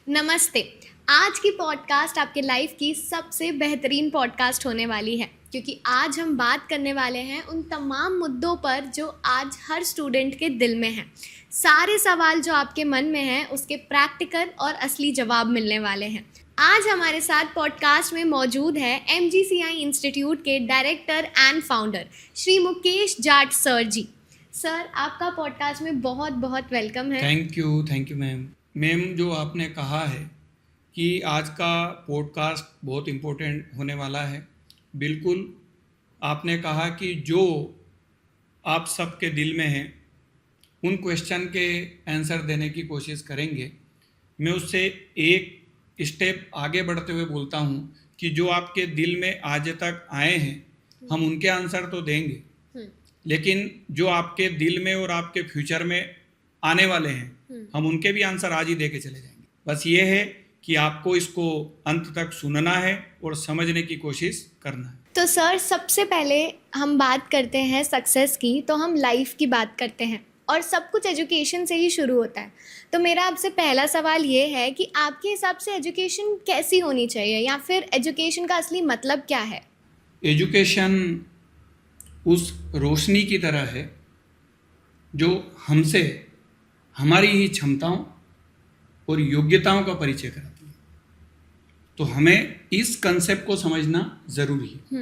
नमस्ते। आज की पॉडकास्ट आपके लाइफ की सबसे बेहतरीन पॉडकास्ट होने वाली है, क्योंकि आज हम बात करने वाले हैं उन तमाम मुद्दों पर जो आज हर स्टूडेंट के दिल में हैं। सारे सवाल जो आपके मन में हैं उसके प्रैक्टिकल और असली जवाब मिलने वाले हैं। आज हमारे साथ पॉडकास्ट में मौजूद है MGCI इंस्टीट्यूट के director and founder Shri Mukesh Jat sir ji. Sir, आपका पॉडकास्ट में बहुत बहुत वेलकम है। Thank you ma'am. जो आपने कहा है कि आज का पॉडकास्ट बहुत इम्पोर्टेंट होने वाला है, बिल्कुल आपने कहा कि जो आप सबके दिल में है उन क्वेश्चन के आंसर देने की कोशिश करेंगे। मैं उससे एक स्टेप आगे बढ़ते हुए बोलता हूँ कि जो आपके दिल में आज तक आए हैं हम उनके आंसर तो देंगे, लेकिन जो आपके दिल में और आपके फ्यूचर में आने वाले हैं हम उनके भी आंसर आज ही दे के चले जाएंगे। बस ये है कि आपको इसको अंत तक सुनना है और समझने की कोशिश करना है। तो सर, सबसे पहले हम बात करते हैं सक्सेस की, तो हम लाइफ की बात करते हैं और सब कुछ एजुकेशन से ही शुरू होता है। तो मेरा आपसे पहला सवाल ये है कि आपके हिसाब से एजुकेशन कैसी होनी चाहिए, या फिर एजुकेशन का असली मतलब क्या है? एजुकेशन उस रोशनी की तरह है जो हमसे हमारी ही क्षमताओं और योग्यताओं का परिचय कराती है। तो हमें इस कंसेप्ट को समझना ज़रूरी है।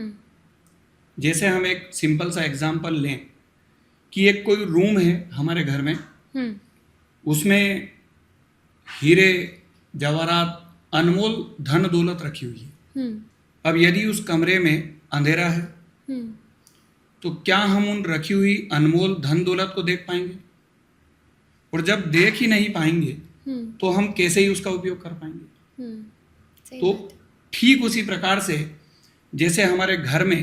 जैसे हम एक सिंपल सा एग्जांपल लें कि एक कोई रूम है हमारे घर में, उसमें हीरे जवाहरात अनमोल धन दौलत रखी हुई है। अब यदि उस कमरे में अंधेरा है तो क्या हम उन रखी हुई अनमोल धन दौलत को देख पाएंगे? और जब देख ही नहीं पाएंगे तो हम कैसे ही उसका उपयोग कर पाएंगे? तो ठीक उसी प्रकार से जैसे हमारे घर में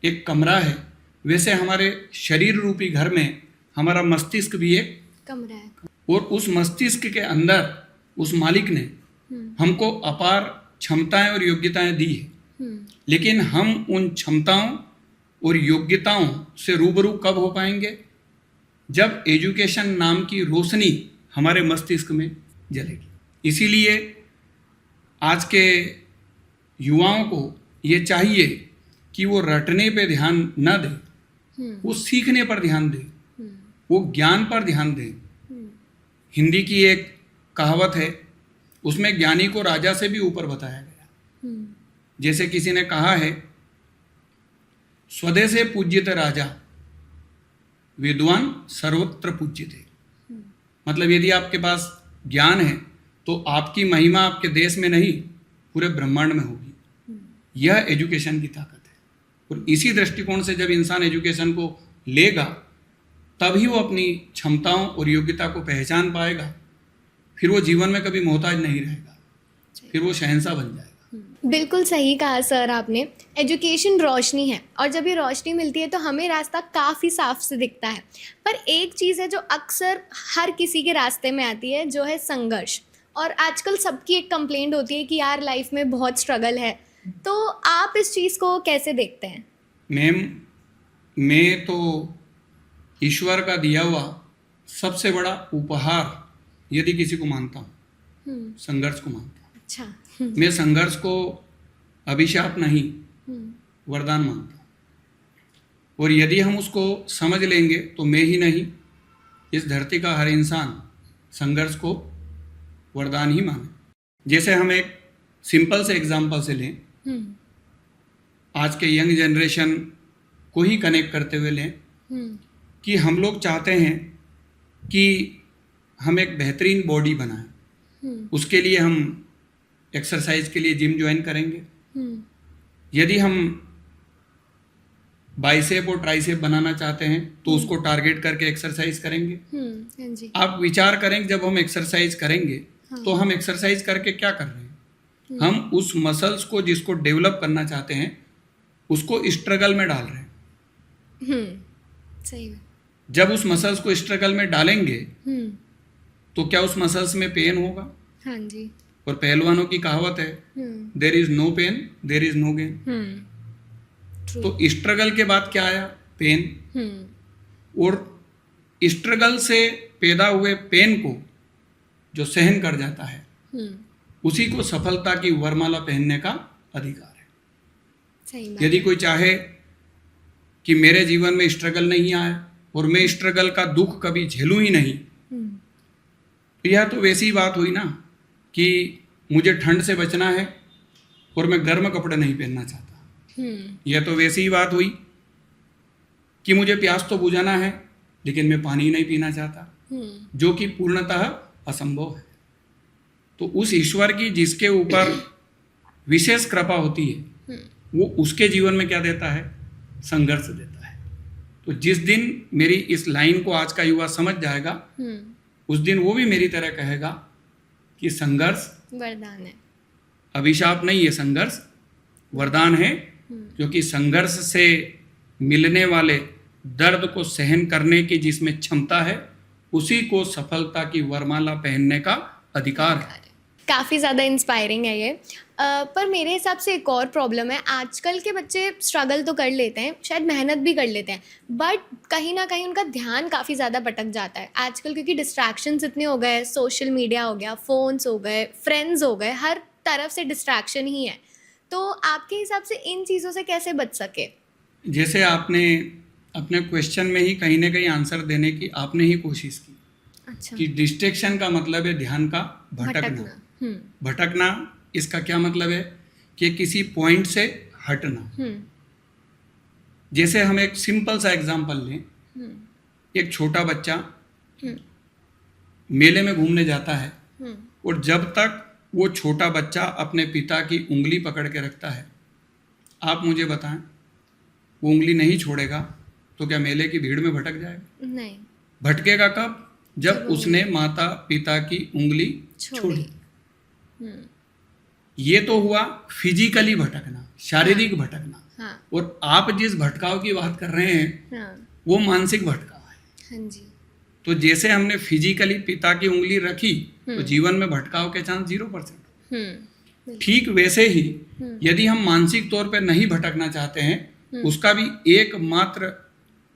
एक कमरा है, वैसे हमारे शरीर रूपी घर में हमारा मस्तिष्क भी एक कमरा है, और उस मस्तिष्क के अंदर उस मालिक ने हमको अपार क्षमताएं और योग्यताएं दी है। लेकिन हम उन क्षमताओं और योग्यताओं से रूबरू कब हो पाएंगे? जब एजुकेशन नाम की रोशनी हमारे मस्तिष्क में जलेगी। इसीलिए आज के युवाओं को ये चाहिए कि वो रटने पे ध्यान न दें, वो सीखने पर ध्यान दें, वो ज्ञान पर ध्यान दें। हिंदी की एक कहावत है, उसमें ज्ञानी को राजा से भी ऊपर बताया गया। जैसे किसी ने कहा है, स्वदेशे पूज्यते राजा विद्वान सर्वत्र पूज्यते। मतलब यदि आपके पास ज्ञान है तो आपकी महिमा आपके देश में नहीं पूरे ब्रह्मांड में होगी। यह एजुकेशन की ताकत है। और इसी दृष्टिकोण से जब इंसान एजुकेशन को लेगा तभी वो अपनी क्षमताओं और योग्यता को पहचान पाएगा। फिर वो जीवन में कभी मोहताज नहीं रहेगा, फिर वो शहंशाह बन जाएगा। बिल्कुल सही कहा सर आपने। एजुकेशन रोशनी है, और जब ये रोशनी मिलती है तो हमें रास्ता काफ़ी साफ से दिखता है। पर एक चीज़ है जो अक्सर हर किसी के रास्ते में आती है, जो है संघर्ष। और आजकल सबकी एक कंप्लेंट होती है कि यार लाइफ में बहुत स्ट्रगल है। तो आप इस चीज़ को कैसे देखते हैं? मैम, मैं तो ईश्वर का दिया हुआ सबसे बड़ा उपहार यदि किसी को मानता हूँ, संघर्ष को मानता हूँ। अच्छा। मैं संघर्ष को अभिशाप नहीं वरदान मानता हूँ। और यदि हम उसको समझ लेंगे तो मैं ही नहीं, इस धरती का हर इंसान संघर्ष को वरदान ही माने। जैसे हम एक सिंपल से एग्जांपल से लें, आज के यंग जनरेशन को ही कनेक्ट करते हुए लें कि हम लोग चाहते हैं कि हम एक बेहतरीन बॉडी बनाएं। उसके लिए हम एक्सरसाइज के लिए जिम ज्वाइन करेंगे। यदि हम बाइसेप और ट्राइसेप बनाना चाहते हैं तो उसको टारगेट करके एक्सरसाइज करेंगे। आप विचार करें, जब हम एक्सरसाइज करेंगे तो हम एक्सरसाइज करके क्या कर रहे हैं? हम उस मसल्स को जिसको डेवलप करना चाहते हैं उसको स्ट्रगल में डाल रहे हैं। सही है। जब उस मसल्स को स्ट्रगल में डालेंगे तो क्या उस मसल्स में पेन होगा? हाँ जी। और पहलवानों की कहावत है, there is no pain there is no gain. तो स्ट्रगल के बाद क्या आया? पेन। और स्ट्रगल से पैदा हुए पेन को जो सहन कर जाता है उसी को सफलता की वरमाला पहनने का अधिकार है। सही बात यदि है। कोई चाहे कि मेरे जीवन में स्ट्रगल नहीं आए और मैं स्ट्रगल का दुख कभी झेलूं ही नहीं, तो यह तो वैसी बात हुई ना कि मुझे ठंड से बचना है और मैं गर्म कपड़े नहीं पहनना चाहता। यह तो वैसी ही बात हुई कि मुझे प्यास तो बुझाना है लेकिन मैं पानी नहीं पीना चाहता, जो कि पूर्णतः असंभव है। तो उस ईश्वर की जिसके ऊपर विशेष कृपा होती है, वो उसके जीवन में क्या देता है? संघर्ष देता है। तो जिस दिन मेरी इस लाइन को आज का युवा समझ जाएगा, उस दिन वो भी मेरी तरह कहेगा कि संघर्ष वरदान है, अभिशाप नहीं है, संघर्ष वरदान है, क्योंकि संघर्ष से मिलने वाले दर्द को सहन करने की जिसमें क्षमता है, उसी को सफलता की वरमाला पहनने का अधिकार है। काफ़ी ज़्यादा इंस्पायरिंग है ये। पर मेरे हिसाब से एक और प्रॉब्लम है, आजकल के बच्चे स्ट्रगल तो कर लेते हैं, शायद मेहनत भी कर लेते हैं, बट कहीं ना कहीं उनका ध्यान काफ़ी ज़्यादा भटक जाता है आजकल, क्योंकि डिस्ट्रैक्शंस इतने हो गए, सोशल मीडिया हो गया, फ़ोन्स हो गए, फ्रेंड्स हो गए, हर तरफ से डिस्ट्रैक्शन ही है। तो आपके हिसाब से इन चीज़ों से कैसे बच सके? जैसे आपने अपने क्वेश्चन में ही कहीं ना कहीं आंसर देने की आपने ही कोशिश की। अच्छा। कि डिस्ट्रैक्शन का मतलब है ध्यान का भटकना। भटकना इसका क्या मतलब है? कि किसी पॉइंट से हटना। जैसे हम एक सिंपल सा एग्जांपल लें, एक छोटा बच्चा मेले में घूमने जाता है और जब तक वो छोटा बच्चा अपने पिता की उंगली पकड़ के रखता है, आप मुझे बताएं, वो उंगली नहीं छोड़ेगा तो क्या मेले की भीड़ में भटक जाएगा? नहीं। भटकेगा कब? जब उसने माता पिता की उंगली छोड़ी। ये तो हुआ फिजिकली भटकना, शारीरिक भटकना। हाँ। और आप जिस भटकाव की बात कर रहे हैं, हाँ, वो मानसिक भटकाव है। हाँ जी। तो जैसे हमने फिजिकली पिता की उंगली रखी तो जीवन में भटकाव के चांस 0%। ठीक वैसे ही यदि हम मानसिक तौर पर नहीं भटकना चाहते हैं, उसका भी एकमात्र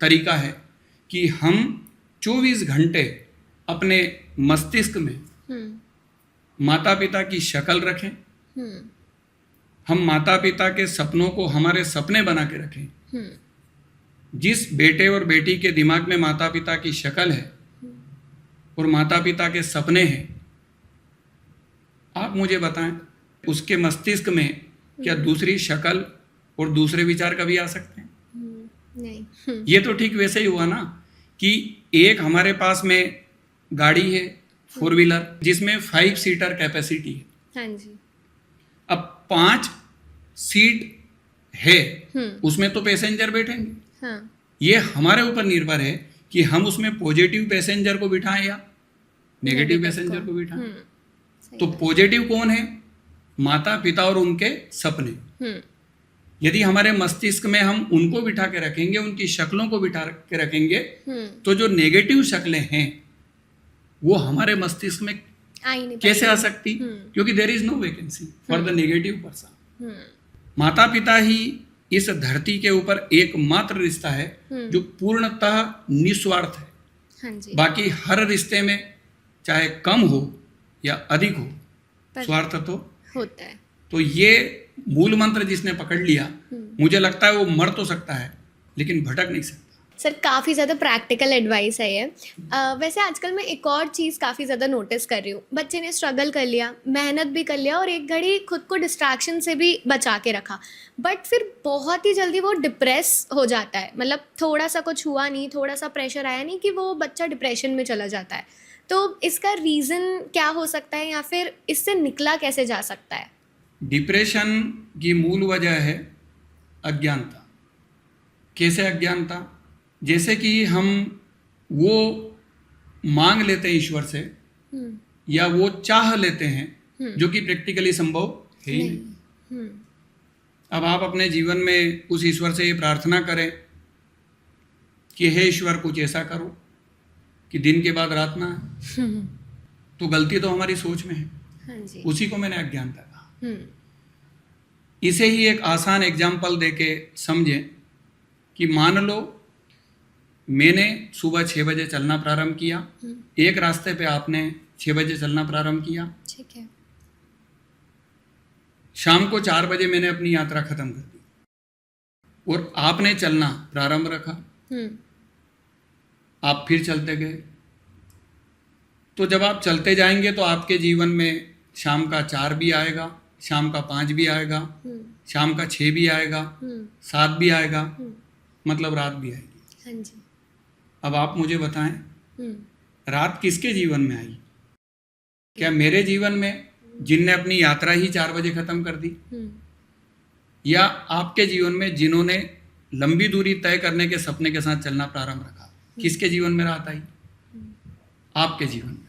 तरीका है कि हम 24 घंटे अपने मस्तिष्क में माता पिता की शक्ल रखें, हम माता पिता के सपनों को हमारे सपने बना के रखें। जिस बेटे और बेटी के दिमाग में माता पिता की शक्ल है और माता पिता के सपने हैं, आप मुझे बताएं उसके मस्तिष्क में क्या दूसरी शक्ल और दूसरे विचार कभी आ सकते हैं? नहीं। ये तो ठीक वैसे ही हुआ ना कि एक हमारे पास में गाड़ी है 4 व्हीलर जिसमें 5 सीटर कैपेसिटी है। हाँ जी। अब 5 सीट है, उसमें तो पैसेंजर बैठेंगे। हाँ। ये हमारे ऊपर निर्भर है कि हम उसमें पॉजिटिव पैसेंजर को बिठाएं या नेगेटिव पैसेंजर को बिठाएं। तो पॉजिटिव कौन है? माता पिता और उनके सपने। यदि हमारे मस्तिष्क में हम उनको बिठा के रखेंगे, उनकी शक्लों को बिठा के रखेंगे, तो जो नेगेटिव शक्लें हैं वो हमारे मस्तिष्क में कैसे आ सकती? क्योंकि there is no vacancy for the negative person. माता पिता ही इस धरती के ऊपर एकमात्र रिश्ता है जो पूर्णतः निस्वार्थ है। हाँ जी। बाकी हर रिश्ते में चाहे कम हो या अधिक हो, स्वार्थ तो होता है। तो ये मूल मंत्र जिसने पकड़ लिया, मुझे लगता है वो मर तो सकता है लेकिन भटक नहीं सकता। सर, काफ़ी ज़्यादा प्रैक्टिकल एडवाइस है ये। वैसे आजकल मैं एक और चीज़ काफ़ी ज़्यादा नोटिस कर रही हूँ, बच्चे ने स्ट्रगल कर लिया, मेहनत भी कर लिया और एक घड़ी खुद को डिस्ट्रैक्शन से भी बचा के रखा, बट फिर बहुत ही जल्दी वो डिप्रेस हो जाता है। मतलब थोड़ा सा कुछ हुआ नहीं, थोड़ा सा प्रेशर आया नहीं कि वो बच्चा डिप्रेशन में चला जाता है। तो इसका रीज़न क्या हो सकता है या फिर इससे निकला कैसे जा सकता है? डिप्रेशन की मूल वजह है अज्ञानता। कैसे अज्ञानता? जैसे कि हम वो मांग लेते हैं ईश्वर से या वो चाह लेते हैं जो कि प्रैक्टिकली संभव है ही नहीं। अब आप अपने जीवन में उस ईश्वर से ये प्रार्थना करें कि हे ईश्वर कुछ ऐसा करो कि दिन के बाद रात ना आए, तो गलती तो हमारी सोच में है। हाँ जी। उसी को मैंने अज्ञानता कहा। इसे ही एक आसान एग्जाम्पल देके समझें कि मान लो मैंने सुबह 6 बजे चलना प्रारंभ किया, एक रास्ते पे आपने 6 बजे चलना प्रारंभ किया, ठीक है। शाम को 4 बजे मैंने अपनी यात्रा खत्म कर दी और आपने चलना प्रारंभ रखा। आप फिर चलते गए। तो जब आप चलते जाएंगे तो आपके जीवन में शाम का 4 भी आएगा, शाम का 5 भी आएगा, शाम का 6 भी आएगा, 7 भी आएगा, मतलब रात भी आएगी। हाँ जी। अब आप मुझे बताएं, रात किसके जीवन में आई? क्या मेरे जीवन में, जिनने अपनी यात्रा ही 4 बजे खत्म कर दी, या आपके जीवन में जिन्होंने लंबी दूरी तय करने के सपने के साथ चलना प्रारंभ रखा? किसके जीवन में रात आई? आपके जीवन में।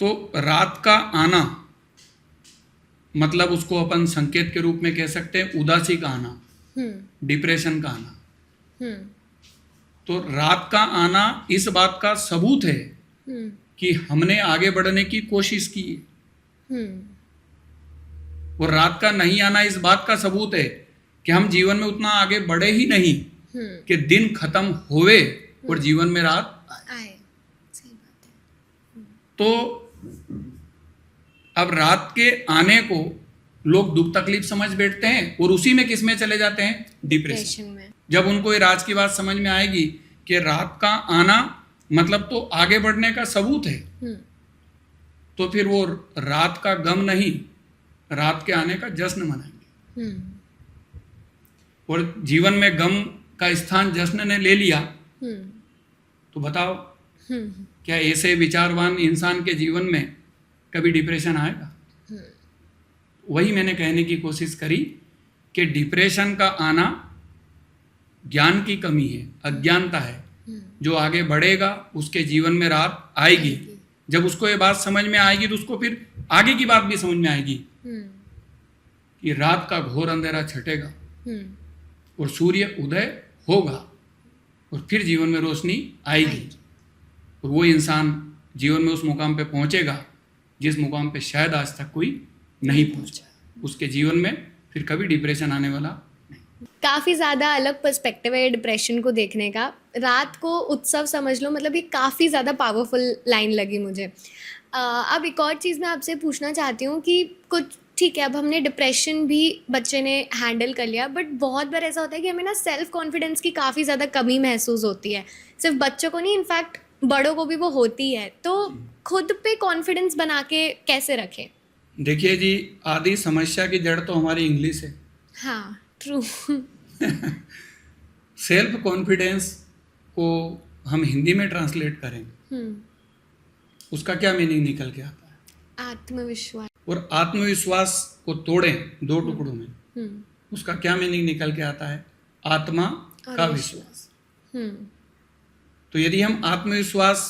तो रात का आना मतलब उसको अपन संकेत के रूप में कह सकते हैं उदासी का आना, डिप्रेशन का आना। तो रात का आना इस बात का सबूत है कि हमने आगे बढ़ने की कोशिश की है, और रात का नहीं आना इस बात का सबूत है कि हम जीवन में उतना आगे बढ़े ही नहीं कि दिन खत्म होवे और जीवन में रात आए। सही बात है। तो अब रात के आने को लोग दुख तकलीफ समझ बैठते हैं और उसी में किस में चले जाते हैं? डिप्रेशन में। जब उनको ये राज की बात समझ में आएगी कि रात का आना मतलब तो आगे बढ़ने का सबूत है, तो फिर वो रात का गम नहीं, रात के आने का जश्न मनाएंगे। और जीवन में गम का स्थान जश्न ने ले लिया, तो बताओ क्या ऐसे विचारवान इंसान के जीवन में कभी डिप्रेशन आएगा? वही मैंने कहने की कोशिश करी कि डिप्रेशन का आना ज्ञान की कमी है, अज्ञानता है। जो आगे बढ़ेगा उसके जीवन में रात आएगी। जब उसको ये बात समझ में आएगी तो उसको फिर आगे की बात भी समझ में आएगी कि रात का घोर अंधेरा छटेगा और सूर्य उदय होगा और फिर जीवन में रोशनी आएगी, और वो इंसान जीवन में उस मुकाम पे पहुंचेगा जिस मुकाम पे शायद आज तक कोई नहीं पहुंचा। उसके जीवन में फिर कभी डिप्रेशन आने वाला नहीं। काफ़ी ज़्यादा अलग पर्सपेक्टिव है डिप्रेशन को देखने का। रात को उत्सव समझ लो, मतलब ये काफ़ी ज़्यादा पावरफुल लाइन लगी मुझे। अब एक और चीज़ मैं आपसे पूछना चाहती हूँ कि कुछ ठीक है, अब हमने डिप्रेशन भी बच्चे ने हैंडल कर लिया, बट बहुत बार ऐसा होता है कि हमें ना सेल्फ कॉन्फिडेंस की काफ़ी ज़्यादा कमी महसूस होती है। सिर्फ बच्चों को नहीं, इनफैक्ट बड़ों को भी वो होती है। तो खुद पे कॉन्फिडेंस बना के कैसे रखें? देखिए जी, आधी समस्या की जड़ तो हमारी इंग्लिश है। हाँ, ट्रू। सेल्फ कॉन्फिडेंस को हम हिंदी में ट्रांसलेट करें, उसका क्या मीनिंग निकल के आता है? आत्मविश्वास। और आत्मविश्वास को तोड़ें 2 टुकड़ों में, उसका क्या मीनिंग निकल के आता है? आत्मा का विश्वास। तो यदि हम आत्मविश्वास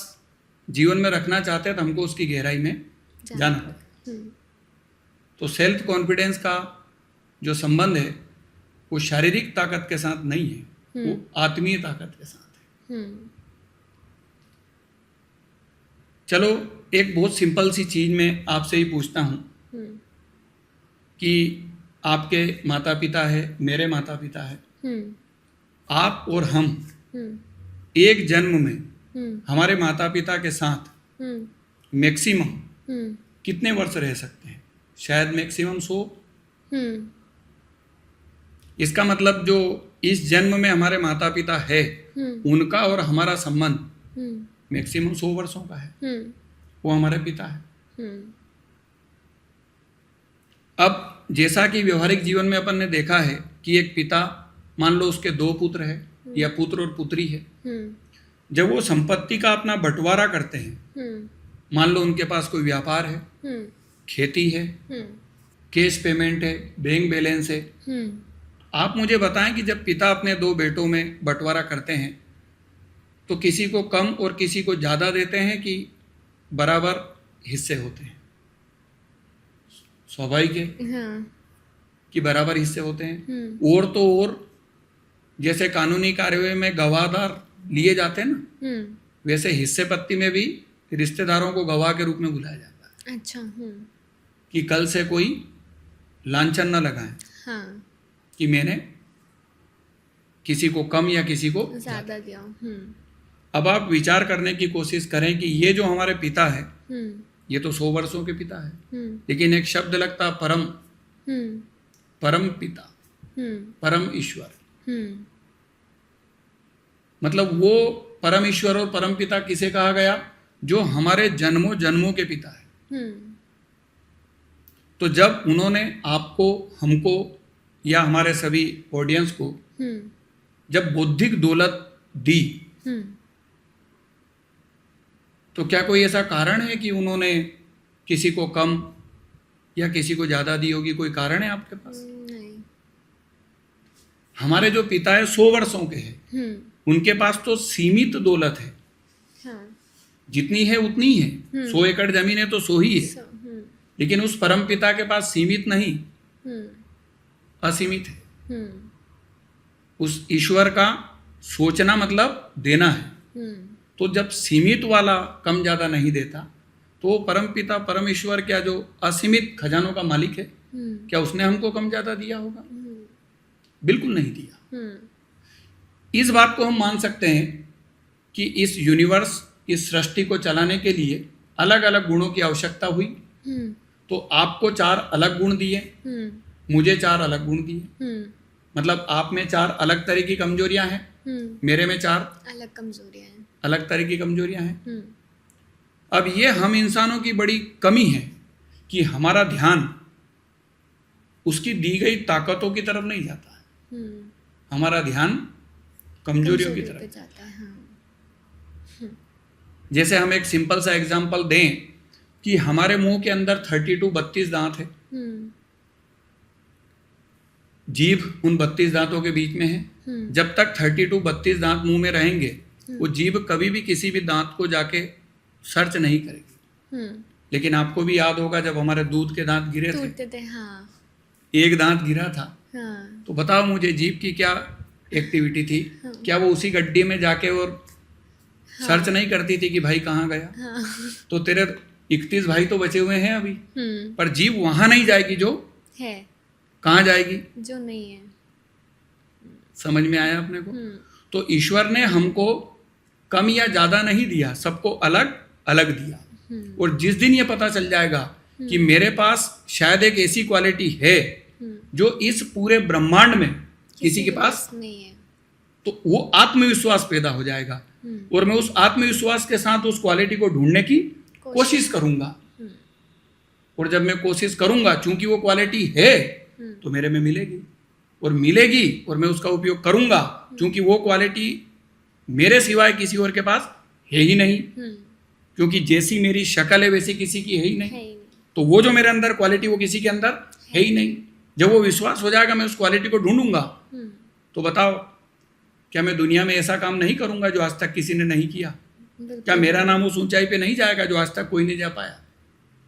जीवन में रखना चाहते हैं तो हमको उसकी गहराई में जाना पड़ेगा। तो सेल्फ कॉन्फिडेंस का जो संबंध है वो शारीरिक ताकत के साथ नहीं है, वो आत्मीय ताकत के साथ है। चलो एक बहुत सिंपल सी चीज मैं आपसे ही पूछता हूँ कि आपके माता पिता है, मेरे माता पिता है, आप और हम एक जन्म में हमारे माता पिता के साथ मैक्सिमम कितने वर्ष रह सकते हैं? शायद मैक्सिमम 100। इसका मतलब जो इस जन्म में हमारे माता पिता है उनका और हमारा संबंध मैक्सिमम 100 वर्षों का है। वो हमारे पिता है। अब जैसा कि व्यवहारिक जीवन में अपन ने देखा है कि एक पिता, मान लो उसके 2 पुत्र है या पुत्र और पुत्री है, जब वो संपत्ति का अपना बंटवारा करते हैं, मान लो उनके पास कोई व्यापार है, खेती है, कैश पेमेंट है, बैंक बैलेंस है, आप मुझे बताएं कि जब पिता अपने 2 बेटों में बंटवारा करते हैं तो किसी को कम और किसी को ज़्यादा देते हैं कि बराबर हिस्से होते हैं? स्वाभाविक है कि बराबर हिस्से होते हैं। और तो और जैसे कानूनी कार्यवाही में गवाहदार लिए जाते हैं ना, वैसे हिस्से पत्ती में भी रिश्तेदारों को गवाह के रूप में बुलाया जाता है। अच्छा। कि कल से कोई लांछन न लगाए कि मैंने किसी को कम या किसी को ज्यादा दिया। अब आप विचार करने की कोशिश करें कि ये जो हमारे पिता है ये तो 100 वर्षों के पिता है, लेकिन एक शब्द लगता परम, परम पिता, परम ईश्वर। मतलब वो परम ईश्वर और परम पिता किसे कहा गया? जो हमारे जन्मों जन्मों के पिता है। तो जब उन्होंने आपको, हमको या हमारे सभी ऑडियंस को जब बौद्धिक दौलत दी, तो क्या कोई ऐसा कारण है कि उन्होंने किसी को कम या किसी को ज्यादा दी होगी? कोई कारण है आपके पास? नहीं। हमारे जो पिता है 100 वर्षों के हैं, उनके पास तो सीमित दौलत है। हाँ। जितनी है उतनी है। 100 एकड़ जमीन है तो 100 ही है। लेकिन उस परम पिता के पास सीमित नहीं, असीमित है। उस ईश्वर का सोचना मतलब देना है। तो जब सीमित वाला कम ज्यादा नहीं देता, तो परम पिता परम ईश्वर क्या जो असीमित खजानों का मालिक है, क्या उसने हमको कम ज्यादा दिया होगा? बिल्कुल नहीं दिया। इस बात को हम मान सकते हैं कि इस यूनिवर्स, इस सृष्टि को चलाने के लिए अलग अलग गुणों की आवश्यकता हुई। तो आपको 4 अलग गुण दिए, मुझे 4 अलग गुण दिए। मतलब आप में 4 अलग तरह की कमजोरियां हैं, मेरे में 4 अलग कमजोरियां हैं, अलग तरह की कमजोरियां हैं। अब ये हम इंसानों की बड़ी कमी है कि हमारा ध्यान उसकी दी गई ताकतों की तरफ नहीं जाता है। हमारा ध्यान कमजोरियों की तरफ जाता है। हाँ। जैसे हम एक सिंपल सा एग्जांपल दें कि हमारे मुंह के अंदर 32 दांत है। जीभ उन 32 दांतों के बीच में है। जब तक 32 दांत मुंह में रहेंगे, वो जीभ कभी भी किसी भी दांत को जाके सर्च नहीं करेगी। लेकिन आपको भी याद होगा जब हमारे दूध के दांत गिरे थे। हाँ। एक दांत गिरा था। हाँ। तो बताओ मुझे, जीभ की क्या एक्टिविटी थी? हाँ। क्या वो उसी गड्ढे में जाके और हाँ। सर्च नहीं करती थी कि भाई कहाँ गया? हाँ। तो तेरे 31 भाई तो बचे हुए हैं अभी, पर जीभ वहां नहीं जाएगी जो है। कहाँ जाएगी? जो नहीं है। समझ में आया अपने को? तो ईश्वर ने हमको कम या ज्यादा नहीं दिया, सबको अलग अलग दिया। और जिस दिन ये पता चल जाएगा कि मेरे पास शायद एक ऐसी क्वालिटी है जो इस पूरे ब्रह्मांड में किसी के पास नहीं है, तो वो आत्मविश्वास पैदा हो जाएगा। और मैं उस आत्मविश्वास के साथ उस क्वालिटी को ढूंढने की कोशिश करूंगा। और जब मैं कोशिश करूंगा, चूंकि वो क्वालिटी है, तो मेरे में मिलेगी और मिलेगी, और मैं उसका उपयोग करूंगा, क्योंकि वो क्वालिटी मेरे सिवाय किसी और के पास है ही नहीं। क्योंकि जैसी मेरी शक्ल है वैसी किसी की है ही नहीं। तो वो जो मेरे अंदर क्वालिटी, वो किसी के अंदर है ही नहीं। जब वो विश्वास हो जाएगा, मैं उस क्वालिटी को ढूंढूंगा, तो बताओ क्या मैं दुनिया में ऐसा काम नहीं करूंगा जो आज तक किसी ने नहीं किया? क्या मेरा नाम उस ऊंचाई पे नहीं जाएगा जो आज तक कोई नहीं जा पाया?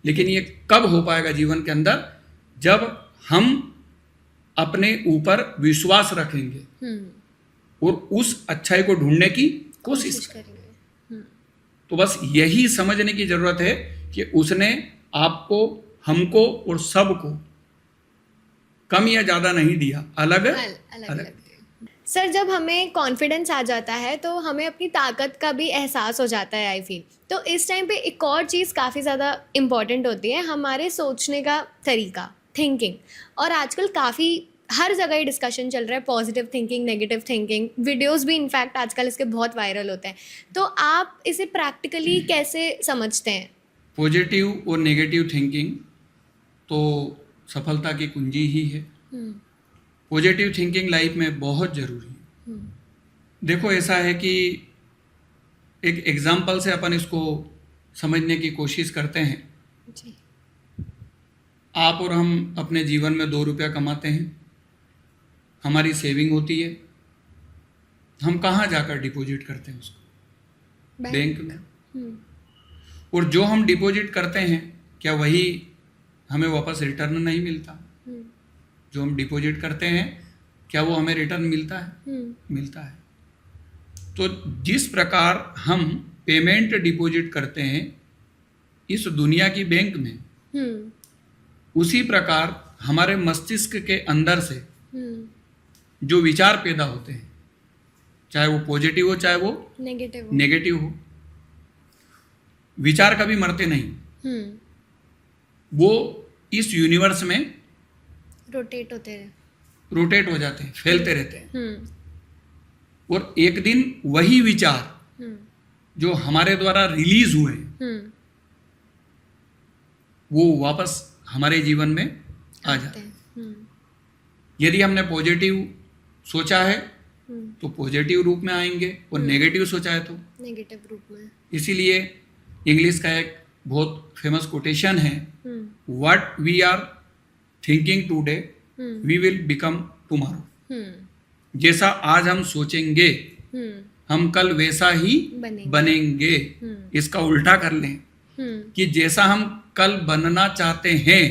लेकिन ये कब हो पाएगा जीवन के अंदर? जब हम अपने ऊपर विश्वास रखेंगे और उस अच्छाई को ढूंढने की कोशिश करेंगे। तो बस यही समझने की जरूरत है कि उसने आपको, हमको और सबको कम या ज्यादा नहीं दिया, अलग अलग। सर, जब हमें कॉन्फिडेंस आ जाता है तो हमें अपनी ताकत का भी एहसास हो जाता है, आई फील। तो इस टाइम पे एक और चीज़ काफ़ी ज़्यादा इम्पॉर्टेंट होती है, हमारे सोचने का तरीका, थिंकिंग। और आजकल काफ़ी हर जगह ही डिस्कशन चल रहा है, positive thinking, negative thinking, videos भी इनफैक्ट आजकल इसके बहुत वायरल होते हैं। तो आप इसे प्रैक्टिकली कैसे समझते हैं? पॉजिटिव और नेगेटिव थिंकिंग तो सफलता की कुंजी ही है। पॉजिटिव थिंकिंग लाइफ में बहुत जरूरी है। देखो, ऐसा है कि एक एग्जाम्पल से अपन इसको समझने की कोशिश करते हैं जी। आप और हम अपने जीवन में 2 रुपया कमाते हैं, हमारी सेविंग होती है, हम कहाँ जाकर डिपॉजिट करते हैं उसको? बैंक में। और जो हम डिपॉजिट करते हैं, क्या वही हमें वापस रिटर्न नहीं मिलता? जो हम डिपॉजिट करते हैं, क्या वो हमें रिटर्न मिलता है? मिलता है। तो जिस प्रकार हम पेमेंट डिपॉजिट करते हैं इस दुनिया की बैंक में, उसी प्रकार हमारे मस्तिष्क के अंदर से जो विचार पैदा होते हैं, चाहे वो पॉजिटिव हो चाहे वो नेगेटिव हो, विचार कभी मरते नहीं। वो इस यूनिवर्स में रोटेट हो जाते हैं, फैलते रहते हैं। और एक दिन वही विचार जो हमारे द्वारा रिलीज हुए वो वापस हमारे जीवन में आ जाते हैं। यदि हमने पॉजिटिव सोचा है तो पॉजिटिव रूप में आएंगे, और नेगेटिव सोचा है तो नेगेटिव रूप में। इसीलिए इंग्लिश का एक बहुत फेमस कोटेशन है, what we are thinking today we will become tomorrow. जैसा आज हम सोचेंगे हम कल वैसा ही बनेंगे। इसका उल्टा कर लें कि जैसा हम कल बनना चाहते हैं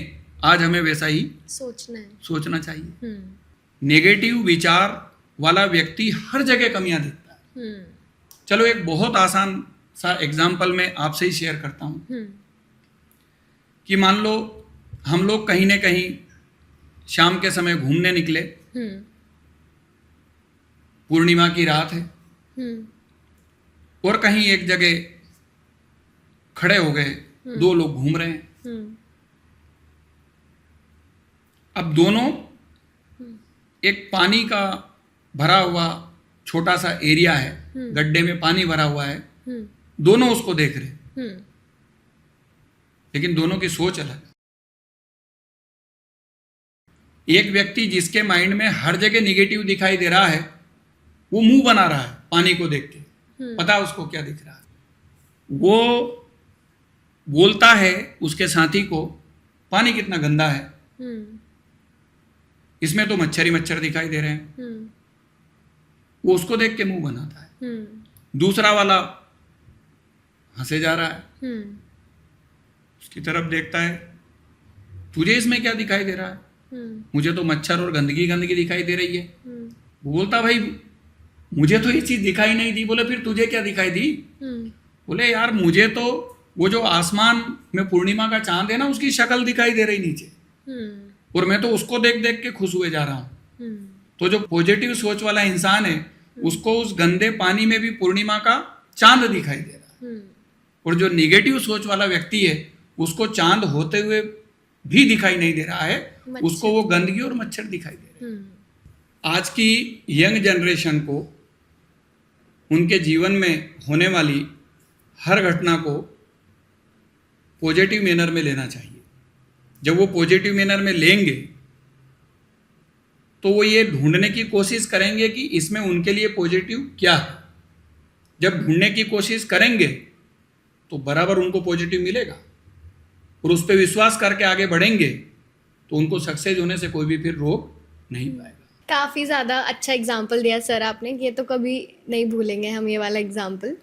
आज हमें वैसा ही सोचना चाहिए। नेगेटिव विचार वाला व्यक्ति हर जगह कमियां देखता है। चलो एक बहुत आसान सा एग्जाम्पल मैं आपसे ही शेयर करता हूं कि मान लो हम लोग कहीं ना कहीं शाम के समय घूमने निकले, पूर्णिमा की रात है, और कहीं एक जगह खड़े हो गए, दो लोग घूम रहे हैं। अब दोनों एक पानी का भरा हुआ छोटा सा एरिया है, गड्ढे में पानी भरा हुआ है, दोनों उसको देख रहे, लेकिन दोनों की सोच अलग। एक व्यक्ति जिसके माइंड में हर जगह निगेटिव दिखाई दे रहा है वो मुंह बना रहा है पानी को देख के, पता है उसको क्या दिख रहा है। वो बोलता है उसके साथी को, पानी कितना गंदा है, इसमें तो मच्छर ही मच्छर दिखाई दे रहे हैं। वो उसको देख के मुंह बनाता है। दूसरा वाला हंसे जा रहा है, उसकी तरफ देखता है, तुझे इसमें क्या दिखाई दे रहा है, मुझे तो मच्छर और गंदगी गंदगी दिखाई दे रही है। वो बोलता भाई मुझे तो ये चीज दिखाई नहीं दी। बोले फिर तुझे क्या दिखाई दी? बोले यार मुझे तो वो जो आसमान में पूर्णिमा का चांद है ना उसकी शक्ल दिखाई दे रही नीचे, और मैं तो उसको देख देख के खुश हुए जा रहा हूं। तो जो पॉजिटिव सोच वाला इंसान है उसको उस गंदे पानी में भी पूर्णिमा का चांद दिखाई दे रहा है, और जो निगेटिव सोच वाला व्यक्ति है उसको चांद होते हुए भी दिखाई नहीं दे रहा है, उसको वो गंदगी और मच्छर दिखाई दे रहे हैं। आज की यंग जनरेशन को उनके जीवन में होने वाली हर घटना को पॉजिटिव मैनर में लेना चाहिए। जब वो पॉजिटिव मैनर में लेंगे तो वो ये ढूंढने की कोशिश करेंगे कि इसमें उनके लिए पॉजिटिव क्या है। जब ढूंढने की कोशिश करेंगे तो बराबर उनको पॉजिटिव मिलेगा, और उस पर विश्वास करके आगे बढ़ेंगे तो उनको सक्सेस होने से कोई भी फिर रोक नहीं पाएगा। काफ़ी ज़्यादा अच्छा एग्जाम्पल दिया सर आपने, ये तो कभी नहीं भूलेंगे हम ये वाला एग्जाम्पल।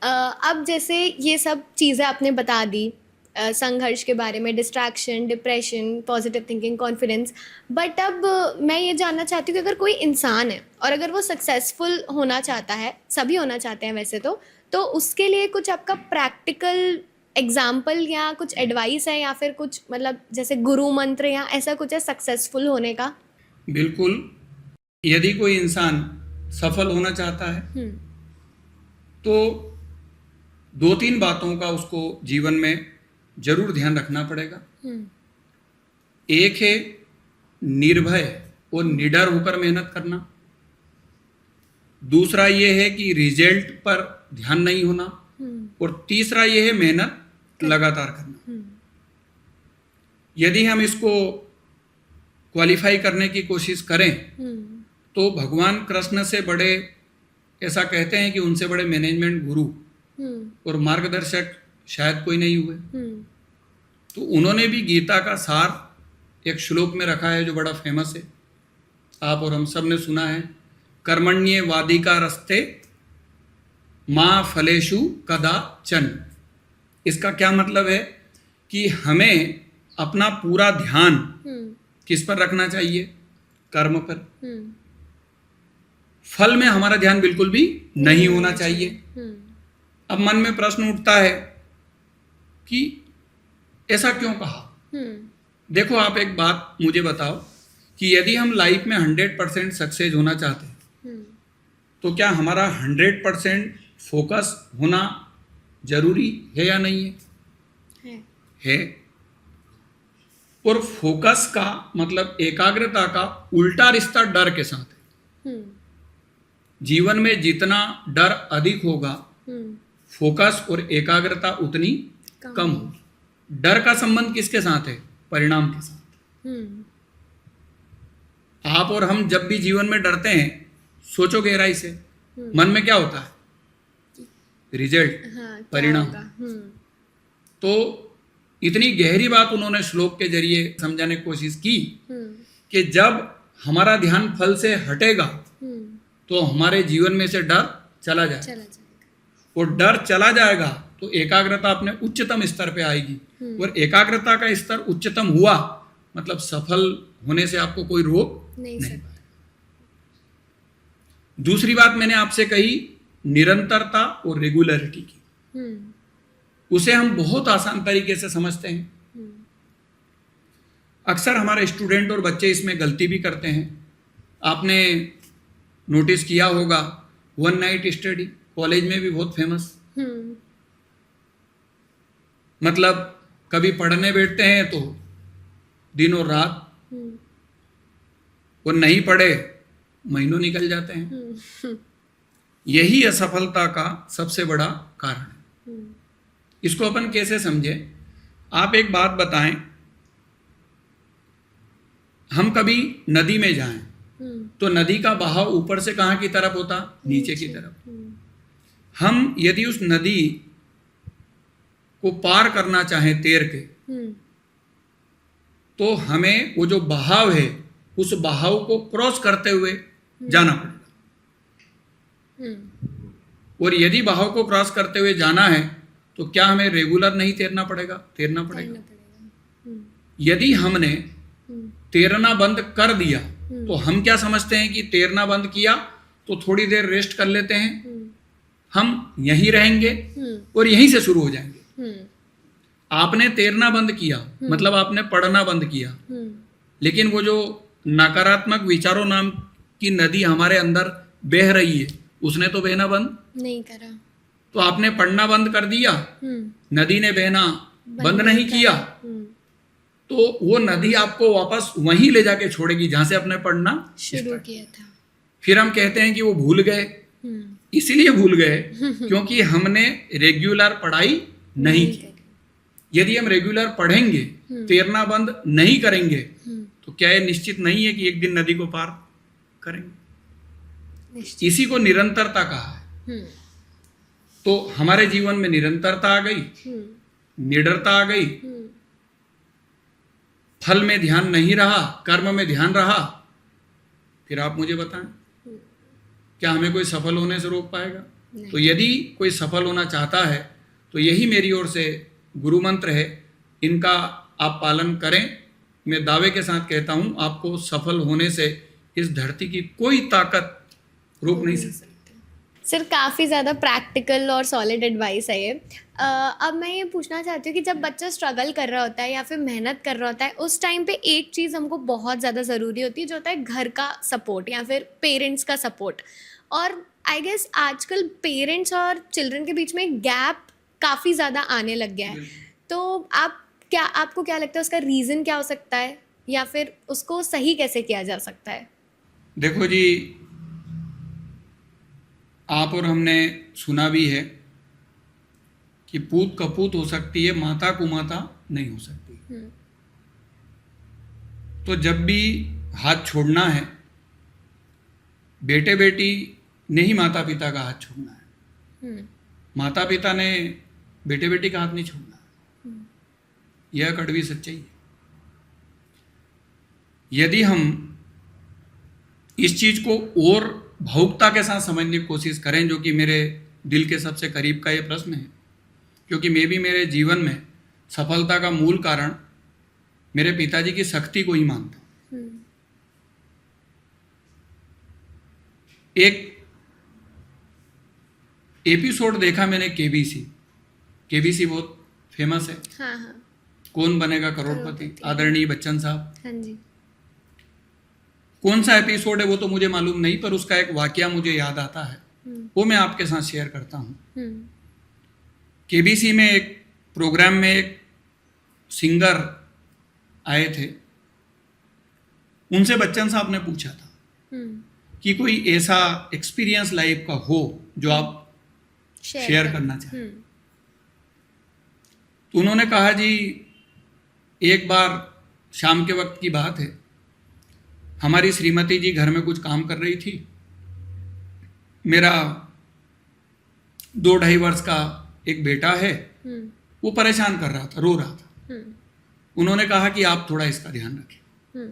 अब जैसे ये सब चीज़ें आपने बता दी, संघर्ष के बारे में, distraction, depression, positive thinking, confidence, but अब मैं ये जानना चाहती हूँ कि अगर कोई इंसान है और अगर वो सक्सेसफुल होना चाहता है, सभी होना चाहते हैं वैसे तो उसके लिए कुछ आपका प्रैक्टिकल एग्जाम्पल या कुछ एडवाइस है, या फिर कुछ मतलब जैसे गुरु मंत्र या ऐसा कुछ है सक्सेसफुल होने का? बिल्कुल, यदि कोई इंसान सफल होना चाहता है तो 2-3 बातों का उसको जीवन में जरूर ध्यान रखना पड़ेगा। एक है निर्भय और निडर होकर मेहनत करना। दूसरा ये है कि रिजल्ट पर ध्यान नहीं होना, और तीसरा ये है मेहनत लगातार करना। यदि हम इसको क्वालिफाई करने की कोशिश करें तो भगवान कृष्ण से बड़े, ऐसा कहते हैं कि उनसे बड़े मैनेजमेंट गुरु और मार्गदर्शक शायद कोई नहीं हुए। तो उन्होंने भी गीता का सार एक श्लोक में रखा है जो बड़ा फेमस है, आप और हम सब ने सुना है, कर्मण्ये वादिका रस्ते माँ फलेशु कदाचन। इसका क्या मतलब है कि हमें अपना पूरा ध्यान किस पर रखना चाहिए? कर्म पर। फल में हमारा ध्यान बिल्कुल भी नहीं होना चाहिए। अब मन में प्रश्न उठता है कि ऐसा क्यों कहा? देखो आप एक बात मुझे बताओ कि यदि हम लाइफ में 100% सक्सेस होना चाहते हैं तो क्या हमारा 100% फोकस होना जरूरी है या नहीं है? है। और फोकस का मतलब एकाग्रता का उल्टा रिश्ता डर के साथ है। जीवन में जितना डर अधिक होगा, फोकस और एकाग्रता उतनी कम होगी। डर का संबंध किसके साथ है? परिणाम के साथ। आप और हम जब भी जीवन में डरते हैं, सोचो गहराई से, मन में क्या होता है? रिजल्ट, परिणाम। तो इतनी गहरी बात उन्होंने श्लोक के जरिए समझाने की कोशिश की कि जब हमारा ध्यान फल से हटेगा तो हमारे जीवन में से डर चला जाएगा। और डर चला जाएगा तो एकाग्रता अपने उच्चतम स्तर पे आएगी। और एकाग्रता का स्तर उच्चतम हुआ मतलब सफल होने से आपको कोई रोक नहीं पाएगा। दूसरी बात मैंने आपसे कही निरंतरता और रेगुलरिटी की। उसे हम बहुत आसान तरीके से समझते हैं। अक्सर हमारे स्टूडेंट और बच्चे इसमें गलती भी करते हैं। आपने नोटिस किया होगा वन नाइट स्टडी कॉलेज में भी बहुत फेमस। मतलब कभी पढ़ने बैठते हैं तो दिन और रात, और नहीं पढ़े महीनों निकल जाते हैं। यही असफलता का सबसे बड़ा कारण है। इसको अपन कैसे समझे? आप एक बात बताएं, हम कभी नदी में जाएं तो नदी का बहाव ऊपर से कहाँ की तरफ होता? नीचे की तरफ। हम यदि उस नदी को पार करना चाहें तैर के, तो हमें वो जो बहाव है उस बहाव को क्रॉस करते हुए जाना पड़ेगा। और यदि बहाव को क्रॉस करते हुए जाना है तो क्या हमें रेगुलर नहीं तैरना पड़ेगा? तैरना पड़ेगा। यदि हमने तैरना बंद कर दिया तो हम क्या समझते हैं कि तैरना बंद किया तो थोड़ी देर रेस्ट कर लेते हैं, हम यहीं रहेंगे और यहीं से शुरू हो जाएंगे। आपने तैरना बंद किया मतलब आपने पढ़ना बंद किया, लेकिन वो जो नकारात्मक विचारों नाम की नदी हमारे अंदर बह रही है उसने तो बहना बंद नहीं करा। तो आपने पढ़ना बंद कर दिया, नदी ने बहना बंद नहीं किया, तो वो नदी आपको वापस वहीं ले जाके छोड़ेगी जहां से आपने पढ़ना शुरू किया था। फिर हम कहते हैं कि वो भूल गए। इसीलिए भूल गए क्योंकि हमने रेगुलर पढ़ाई नहीं की। यदि हम रेगुलर पढ़ेंगे, तैरना बंद नहीं करेंगे, तो क्या ये निश्चित नहीं है कि एक दिन नदी को पार करेंगे? इसी को निरंतरता कहा है। तो हमारे जीवन में निरंतरता आ गई, निडरता आ गई, फल में ध्यान नहीं रहा, कर्म में ध्यान रहा। फिर आप मुझे बताएं, क्या हमें कोई सफल होने से रोक पाएगा? तो यदि कोई सफल होना चाहता है तो यही मेरी ओर से गुरु मंत्र है, इनका आप पालन करें। मैं दावे के साथ कहता हूं आपको सफल होने से इस धरती की कोई ताकत रोक नहीं सकती। सर काफ़ी ज़्यादा प्रैक्टिकल और सॉलिड एडवाइस है ये। अब मैं ये पूछना चाहती हूँ कि जब बच्चा स्ट्रगल कर रहा होता है या फिर मेहनत कर रहा होता है, उस टाइम पे एक चीज़ हमको बहुत ज़्यादा ज़रूरी होती है जो होता है घर का सपोर्ट या फिर पेरेंट्स का सपोर्ट। और आई गेस आजकल पेरेंट्स और चिल्ड्रन के बीच में गैप काफ़ी ज़्यादा आने लग गया है। तो आपको क्या लगता है उसका रीज़न क्या हो सकता है या फिर उसको सही कैसे किया जा सकता है? देखो जी, आप और हमने सुना भी है कि पूत कपूत हो सकती है, माता कुमाता नहीं हो सकती। तो जब भी हाथ छोड़ना है, बेटे बेटी ने ही माता पिता का हाथ छोड़ना है। माता पिता ने बेटे बेटी का हाथ नहीं छोड़ना। यह कड़वी सच्चाई है। यदि हम इस चीज को और भावुकता के साथ समझने की कोशिश करें, जो कि मेरे दिल के सबसे करीब का ये प्रश्न है, क्योंकि मैं भी मेरे जीवन में सफलता का मूल कारण मेरे पिताजी की शक्ति को ही मानता हूं। एक एपिसोड देखा मैंने केबीसी बहुत फेमस है। हाँ। कौन बनेगा करोड़पति, आदरणीय बच्चन साहब। हाँ जी। कौन सा एपिसोड है वो तो मुझे मालूम नहीं, पर उसका एक वाकया मुझे याद आता है, वो मैं आपके साथ शेयर करता हूँ। केबीसी में एक प्रोग्राम में एक सिंगर आए थे, उनसे बच्चन साहब ने पूछा था कि कोई ऐसा एक्सपीरियंस लाइफ का हो जो आप शेयर करना चाहें। तो उन्होंने कहा जी, एक बार शाम के वक्त की बात है, हमारी श्रीमती जी घर में कुछ काम कर रही थी। मेरा 2-2.5 वर्ष का एक बेटा है, वो परेशान कर रहा था, रो रहा था। उन्होंने कहा कि आप थोड़ा इसका ध्यान रखें।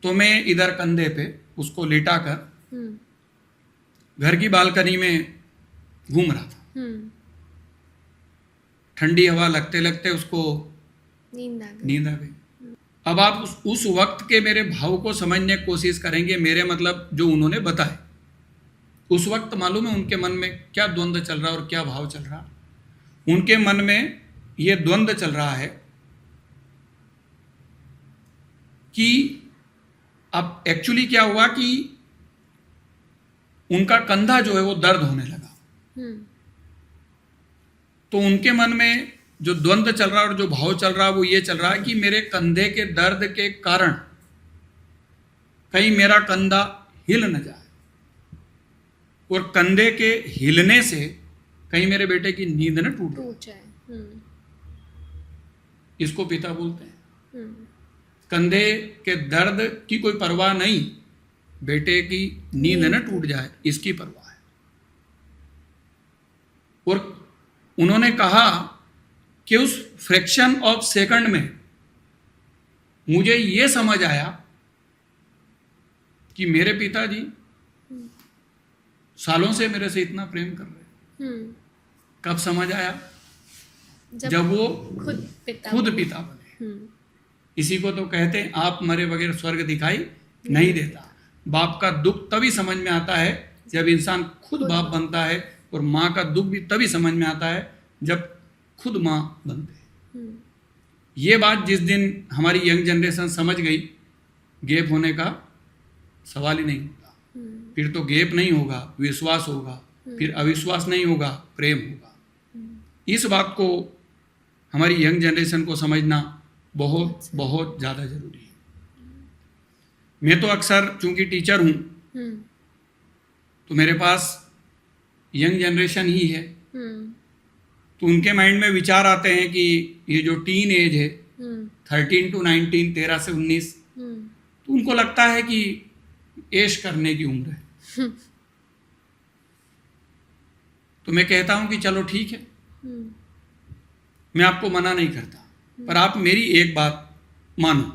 तो मैं इधर कंधे पे उसको लेटा कर घर की बालकनी में घूम रहा था। ठंडी हवा लगते लगते उसको नींद आ गई। अब आप उस वक्त के मेरे भाव को समझने की कोशिश करेंगे, मेरे मतलब जो उन्होंने बताए। उस वक्त मालूम है उनके मन में क्या द्वंद्व चल रहा और क्या भाव चल रहा। उनके मन में ये द्वंद्व चल रहा है कि अब एक्चुअली क्या हुआ कि उनका कंधा जो है वो दर्द होने लगा। तो उनके मन में जो द्वंद्व चल रहा और जो भाव चल रहा वो ये चल रहा है कि मेरे कंधे के दर्द के कारण कहीं मेरा कंधा हिल न जाए, और कंधे के हिलने से कहीं मेरे बेटे की नींद न टूट जाए। इसको पिता बोलते हैं। कंधे के दर्द की कोई परवाह नहीं, बेटे की नींद न टूट जाए इसकी परवाह है। और उन्होंने कहा कि उस फ्रैक्शन ऑफ सेकंड में मुझे यह समझ आया कि मेरे पिताजी सालों से मेरे से इतना प्रेम कर रहे हैं। कब समझ आया? जब वो खुद पिता बने। इसी को तो कहते हैं आप मरे बगैर स्वर्ग दिखाई नहीं देता। बाप का दुख तभी समझ में आता है जब इंसान खुद बाप बनता है, और माँ का दुख भी तभी समझ में आता है जब खुद माँ बनते हैं। ये बात जिस दिन हमारी यंग जनरेशन समझ गई, गैप होने का सवाल ही नहीं होता। फिर तो गैप नहीं होगा, विश्वास होगा, फिर अविश्वास नहीं होगा, प्रेम होगा। इस बात को हमारी यंग जनरेशन को समझना बहुत बहुत ज़्यादा जरूरी है। मैं तो अक्सर चूंकि टीचर हूँ तो मेरे पास यंग जनरेशन ही है, तो उनके माइंड में विचार आते हैं कि ये जो टीन एज है 13 to 19, 13 से 19, तो उनको लगता है कि ऐश करने की उम्र है। तो मैं कहता हूं कि चलो ठीक है, मैं आपको मना नहीं करता, पर आप मेरी एक बात मानो।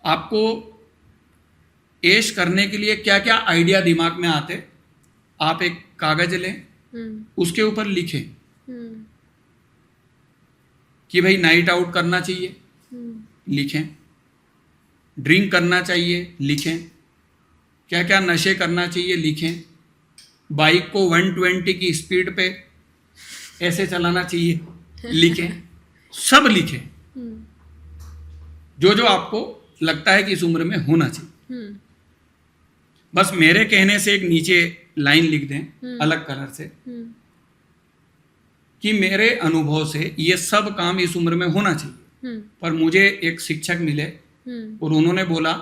आपको ऐश करने के लिए क्या क्या आइडिया दिमाग में आते, आप एक कागज लें, उसके ऊपर लिखें कि भाई नाइट आउट करना चाहिए, लिखें। ड्रिंक करना चाहिए, लिखें। क्या क्या नशे करना चाहिए, लिखें। बाइक को 120 की स्पीड पे ऐसे चलाना चाहिए, लिखें। सब लिखें जो जो आपको लगता है कि इस उम्र में होना चाहिए। बस मेरे कहने से एक नीचे लाइन लिख दें अलग कलर से कि मेरे अनुभव से ये सब काम इस उम्र में होना चाहिए। पर मुझे एक शिक्षक मिले और उन्होंने बोला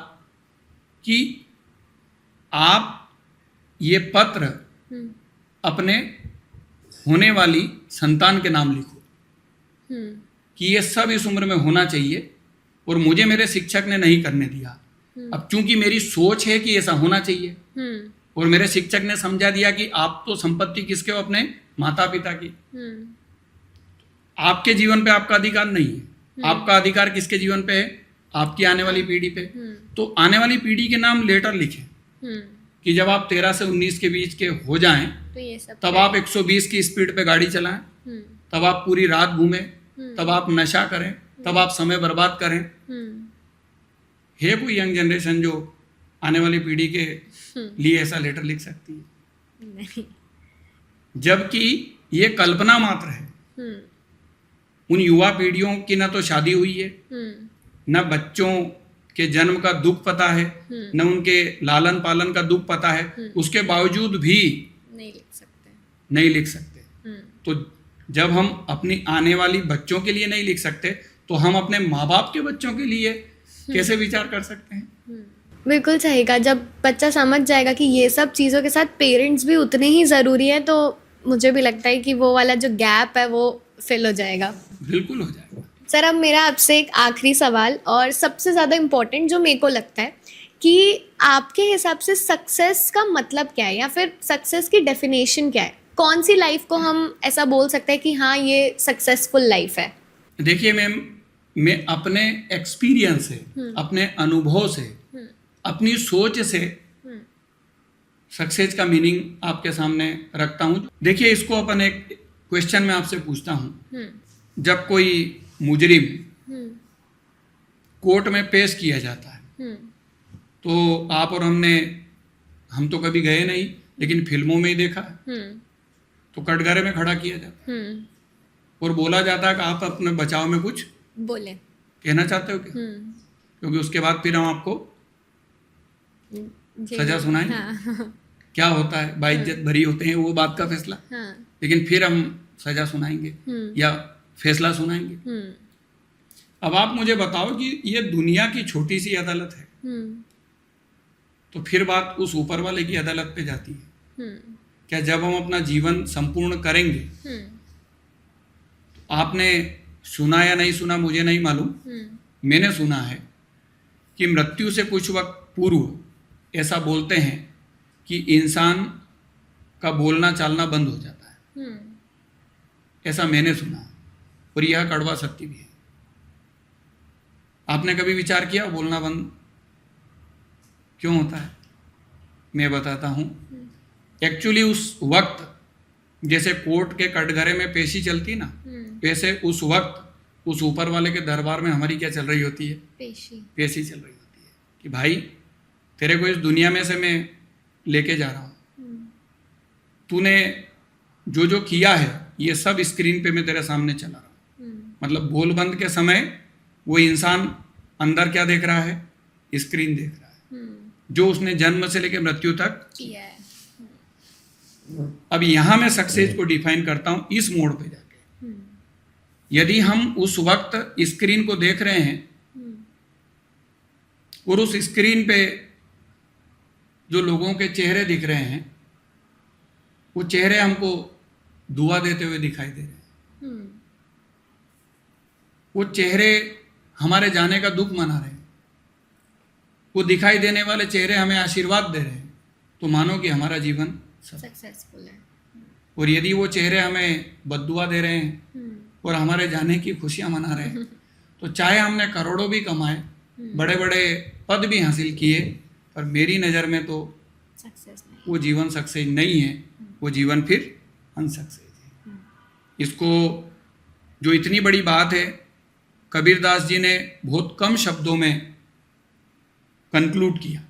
कि आप ये पत्र अपने होने वाली संतान के नाम लिखो कि ये सब इस उम्र में होना चाहिए, और मुझे मेरे शिक्षक ने नहीं करने दिया। अब चूंकि मेरी सोच है कि ऐसा होना चाहिए, और मेरे शिक्षक ने समझा दिया कि आप तो संपत्ति किसके हो, अपने माता पिता की। आपके जीवन पे आपका अधिकार नहीं है। आपका अधिकार किसके जीवन पे है? आपकी आने वाली पीढ़ी पे। तो आने वाली पीढ़ी के नाम लेटर लिखें कि जब आप 13 से 19 के बीच के हो जाएं तो ये सब तब आप 120 की स्पीड पे गाड़ी चलाएं, तब आप पूरी रात घूमें, तब आप नशा करें, तब आप समय बर्बाद करें। है कोई यंग जनरेशन जो आने वाली पीढ़ी के लिए ऐसा लेटर लिख सकती है? नहीं। जबकि ये कल्पना मात्र है। उन युवा पीढ़ियों की ना तो शादी हुई है, न बच्चों के जन्म का दुख पता है, न उनके लालन पालन का दुख पता है, उसके बावजूद भी नहीं लिख सकते। तो जब हम अपनी आने वाली बच्चों के लिए नहीं लिख सकते तो हम अपने माँ बाप के बच्चों के लिए कैसे विचार कर सकते हैं? बिल्कुल सही कहा। जब बच्चा समझ जाएगा कि ये सब चीज़ों के साथ पेरेंट्स भी उतने ही ज़रूरी है, तो मुझे भी लगता है कि वो वाला जो गैप है वो फिल हो जाएगा। बिल्कुल हो जाएगा। सर, अब मेरा आपसे एक आखिरी सवाल और सबसे ज़्यादा इम्पोर्टेंट जो मेरे को लगता है कि आपके हिसाब से सक्सेस का मतलब क्या है, या फिर सक्सेस की डेफिनेशन क्या है? कौन सी लाइफ को हम ऐसा बोल सकते हैं कि हाँ, ये सक्सेसफुल लाइफ है? देखिए मैम, मैं अपने एक्सपीरियंस से, अपने अनुभव से, अपनी सोच से सक्सेस का मीनिंग आपके सामने रखता हूँ। देखिए, इसको अपन एक क्वेश्चन में आपसे पूछता हूँ। जब कोई मुजरिम कोर्ट में पेश किया जाता है, तो आप और हम तो कभी गए नहीं, लेकिन फिल्मों में ही देखा है। तो कटघरे में खड़ा किया जाता है और बोला जाता है कि आप अपने बचाव में कुछ बोले, कहना चाहते हो क्या? क्योंकि उसके बाद फिर हम आपको सजा सुनाएंगे। हाँ। क्या होता है, बाइज्जत भरी होते हैं, वो बात का फैसला। हाँ। लेकिन फिर हम सजा सुनाएंगे या फैसला सुनाएंगे। अब आप मुझे बताओ कि ये दुनिया की छोटी सी अदालत है, तो फिर बात उस ऊपर वाले की अदालत पे जाती है। क्या जब हम अपना जीवन संपूर्ण करेंगे, तो आपने सुना या नहीं सुना मुझे नहीं मालूम, मैंने सुना है कि मृत्यु से कुछ वक्त पूर्व ऐसा बोलते हैं कि इंसान का बोलना चालना बंद हो जाता है। ऐसा मैंने सुना है और यह कड़वा सत्य भी है। आपने कभी विचार किया बोलना बंद क्यों होता है? मैं बताता हूँ। एक्चुअली उस वक्त जैसे कोर्ट के कटघरे में पेशी चलती ना, वैसे उस वक्त उस ऊपर वाले के दरबार में हमारी क्या चल रही होती है? पेशी चल रही होती है कि भाई, तेरे को इस दुनिया में से मैं लेके जा रहा हूँ, तूने जो जो किया है ये सब स्क्रीन पे मैं तेरे सामने चला रहा हूँ। मतलब बोल बंद के समय वो इंसान अंदर क्या देख रहा है? स्क्रीन देख रहा है, जो उसने जन्म से लेकर मृत्यु तक किया है। अब यहां मैं सक्सेस को डिफाइन करता हूं इस मोड़ पे जाके। यदि हम उस वक्त स्क्रीन को देख रहे हैं और उस स्क्रीन पे जो लोगों के चेहरे दिख रहे हैं, वो चेहरे हमको दुआ देते हुए दिखाई दे रहे हैं, वो चेहरे हमारे जाने का दुख मना रहे हैं, वो दिखाई देने वाले चेहरे हमें आशीर्वाद दे रहे हैं, तो मानो कि हमारा जीवन सक्सेसफुल है। और यदि वो चेहरे हमें बद्दुआ दे रहे हैं और हमारे जाने की खुशियां मना रहे हैं, तो चाहे हमने करोड़ों भी कमाए, बड़े बड़े पद भी हासिल किए, पर मेरी नज़र में तो वो जीवन सक्सेस नहीं है, वो जीवन फिर अनसक्सेस है। इसको जो इतनी बड़ी बात है, कबीरदास जी ने बहुत कम शब्दों में कंक्लूड किया।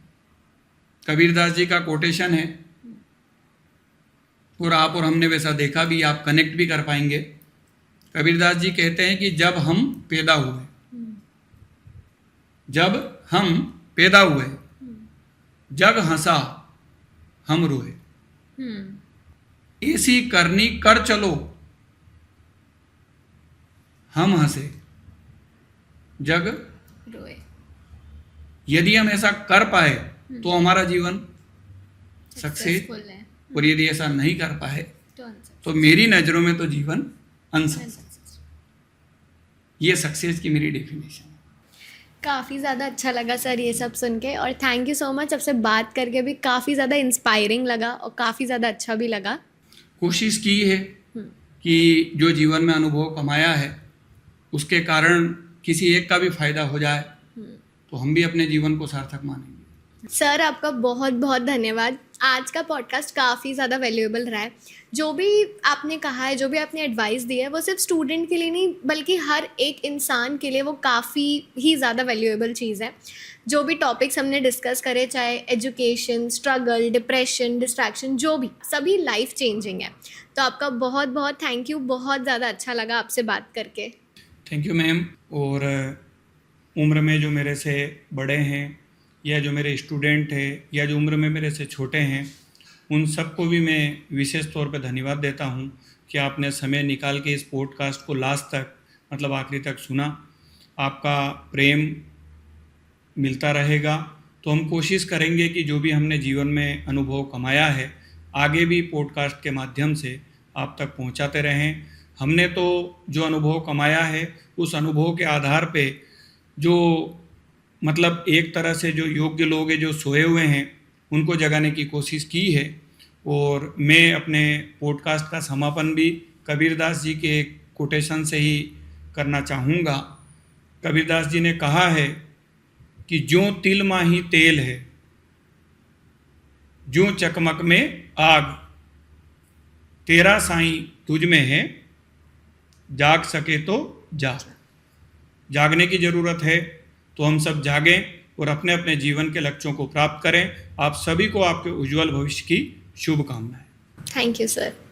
कबीरदास जी का कोटेशन है और आप और हमने वैसा देखा भी, आप कनेक्ट भी कर पाएंगे। कबीरदास जी कहते हैं कि जब हम पैदा हुए, जग हंसा हम रोए, ऐसी करनी कर चलो हम हंसे जग रोए। यदि हम ऐसा कर पाए तो हमारा जीवन सक्सेसफुल है, और यदि ऐसा नहीं कर पाए तो मेरी नज़रों में तो जीवन अनसक्सेस। ये सक्सेस की मेरी डेफिनेशन है। काफ़ी ज़्यादा अच्छा लगा सर ये सब सुन के, और थैंक यू सो मच। आपसे बात करके भी काफ़ी ज़्यादा इंस्पायरिंग लगा और काफ़ी ज़्यादा अच्छा भी लगा। कोशिश की है कि जो जीवन में अनुभव कमाया है उसके कारण किसी एक का भी फायदा हो जाए, तो हम भी अपने जीवन को सार्थक मानेंगे। सर, आपका बहुत बहुत धन्यवाद। आज का पॉडकास्ट काफ़ी ज़्यादा वैल्यूएबल रहा है। जो भी आपने कहा है, जो भी आपने एडवाइस दी है, वो सिर्फ स्टूडेंट के लिए नहीं बल्कि हर एक इंसान के लिए वो काफ़ी ही ज़्यादा वैल्यूएबल चीज़ है। जो भी टॉपिक्स हमने डिस्कस करे, चाहे एजुकेशन, स्ट्रगल, डिप्रेशन, डिस्ट्रैक्शन, जो भी, सभी लाइफ चेंजिंग है। तो आपका बहुत बहुत थैंक यू। बहुत ज़्यादा अच्छा लगा आपसे बात करके। Thank you ma'am. और उम्र में जो मेरे से बड़े हैं या जो मेरे स्टूडेंट हैं या जो उम्र में मेरे से छोटे हैं, उन सबको भी मैं विशेष तौर पे धन्यवाद देता हूं कि आपने समय निकाल के इस पॉडकास्ट को लास्ट तक, मतलब आखिरी तक सुना। आपका प्रेम मिलता रहेगा। तो हम कोशिश करेंगे कि जो भी हमने जीवन में अनुभव कमाया है आगे भी पॉडकास्ट के माध्यम से आप तक पहुंचाते रहें। हमने तो जो अनुभव कमाया है उस अनुभव के आधार पे जो मतलब एक तरह से जो योग्य लोग हैं जो सोए हुए हैं उनको जगाने की कोशिश की है। और मैं अपने पॉडकास्ट का समापन भी कबीरदास जी के कोटेशन से ही करना चाहूँगा। कबीरदास जी ने कहा है कि ज्यों तिल माही तेल है, ज्यों चकमक में आग, तेरा साईं तुझ में है, जाग सके तो जाग। जागने की ज़रूरत है, तो हम सब जागें और अपने अपने जीवन के लक्ष्यों को प्राप्त करें। आप सभी को आपके उज्जवल भविष्य की शुभकामनाएं। Thank you sir.